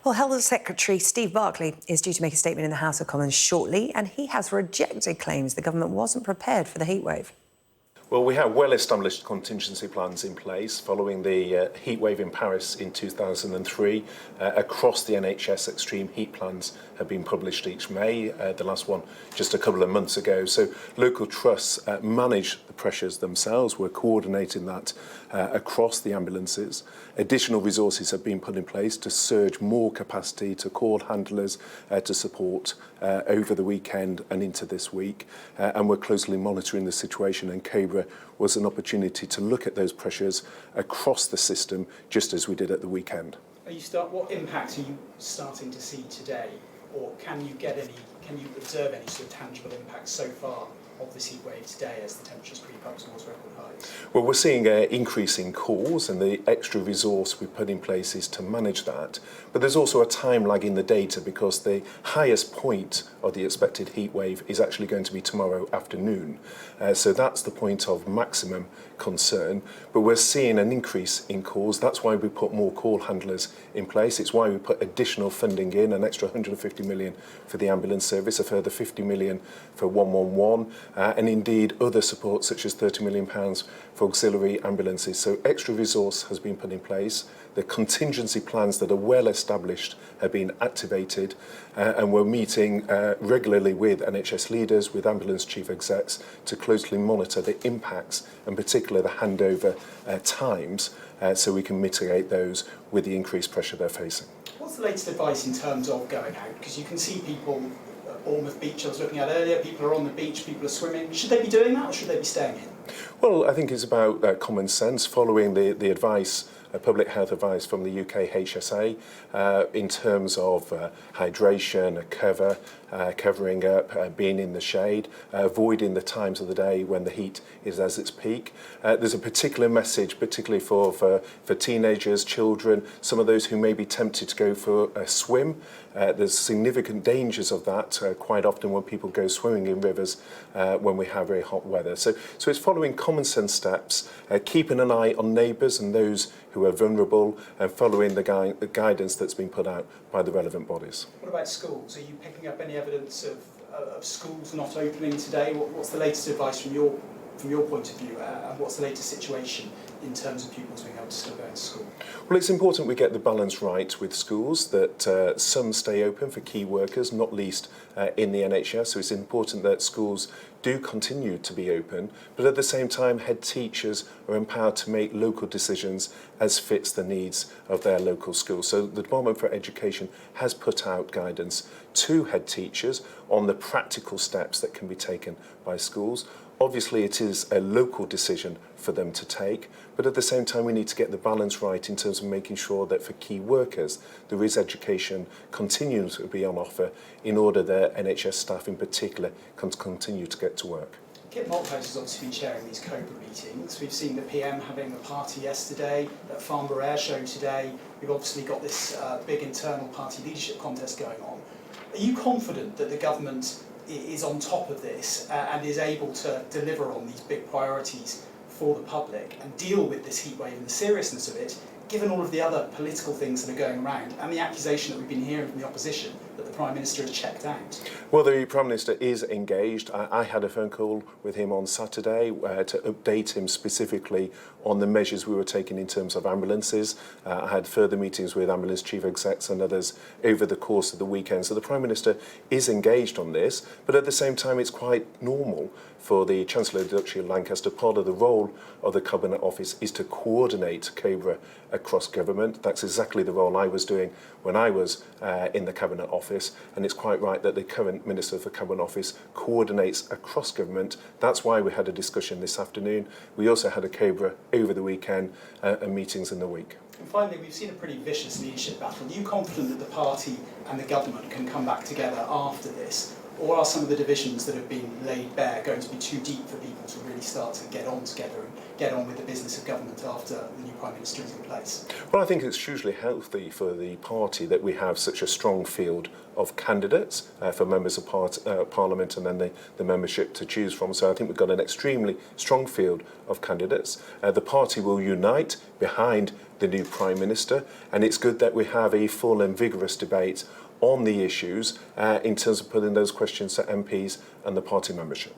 Well, Health Secretary Steve Barclay is due to make a statement in the House of Commons shortly, and he has rejected claims the government wasn't prepared for the heatwave. Well, we have well-established contingency plans in place following the heatwave in Paris in 2003. Across the NHS, extreme heat plans have been published each May, the last one just a couple of months ago. So local trusts manage the pressures themselves. We're coordinating that across the ambulances. Additional resources have been put in place to surge more capacity, to call handlers to support over the weekend and into this week. And we're closely monitoring the situation, and Cobra was an opportunity to look at those pressures across the system, just as we did at the weekend. What impact are you starting to see today, or can you observe any sort of tangible impact so far of this heat wave today as the temperatures creep up towards record highs? Well, we're seeing an increase in calls, and the extra resource we put in place is to manage that. But there's also a time lag in the data, because the highest point of the expected heat wave is actually going to be tomorrow afternoon. So that's the point of maximum concern. But we're seeing an increase in calls. That's why we put more call handlers in place. It's why we put additional funding in, an extra 150 million for the ambulance service, a further 50 million for 111, and indeed other support such as £30 million for auxiliary ambulances. So extra resource has been put in place. The contingency plans that are well established have been activated, and we're meeting regularly with NHS leaders, with ambulance chief execs, to closely monitor the impacts, and particularly the handover times, so we can mitigate those with the increased pressure they're facing. What's the latest advice in terms of going out? Because you can see people at Bournemouth Beach I was looking at earlier, people are on the beach, people are swimming. Should they be doing that, or should they be staying in? Well, I think it's about common sense, following the advice, public health advice from the UK HSA in terms of hydration, covering up, being in the shade, avoiding the times of the day when the heat is at its peak. There's a particular message, particularly for teenagers, children, some of those who may be tempted to go for a swim. There's significant dangers of that quite often when people go swimming in rivers when we have very hot weather. So it's following common sense steps, keeping an eye on neighbours and those who are vulnerable, and following the guidance that's been put out by the relevant bodies. What about schools? Are you picking up any evidence of schools not opening today? What's the latest advice from your point of view, and what's the latest situation in terms of pupils being able to still go to school? Well, it's important we get the balance right with schools, that some stay open for key workers, not least in the NHS. So it's important that schools do continue to be open, but at the same time, head teachers are empowered to make local decisions as fits the needs of their local school. So the Department for Education has put out guidance to head teachers on the practical steps that can be taken by schools. Obviously, it is a local decision for them to take, but at the same time, we need to get the balance right in terms of making sure that for key workers, there is education continuing to be on offer in order that NHS staff in particular can continue to get to work. Kit Malthouse has obviously been chairing these Cobra meetings. We've seen the PM having a party yesterday, at Farnborough Air Show today. We've obviously got this big internal party leadership contest going on. Are you confident that the government is on top of this and is able to deliver on these big priorities for the public and deal with this heat wave and the seriousness of it, given all of the other political things that are going around and the accusation that we've been hearing from the opposition that the Prime Minister has checked out? Well, the Prime Minister is engaged. I had a phone call with him on Saturday to update him specifically on the measures we were taking in terms of ambulances. I had further meetings with ambulance chief execs and others over the course of the weekend. So the Prime Minister is engaged on this, but at the same time, it's quite normal for the Chancellor of the Duchy of Lancaster. Part of the role of the Cabinet Office is to coordinate Cobra across government. That's exactly the role I was doing when I was in the Cabinet Office, and it's quite right that the current Minister for Cabinet Office coordinates across government. That's why we had a discussion this afternoon. We also had a Cobra over the weekend and meetings in the week. And finally, we've seen a pretty vicious leadership battle. Are you confident that the party and the government can come back together after this? Or are some of the divisions that have been laid bare going to be too deep for people to really start to get on together get on with the business of government after the new Prime Minister is in place? Well, I think it's hugely healthy for the party that we have such a strong field of candidates for members of Parliament and then the membership to choose from. So I think we've got an extremely strong field of candidates. The party will unite behind the new Prime Minister, and it's good that we have a full and vigorous debate on the issues in terms of putting those questions to MPs and the party membership.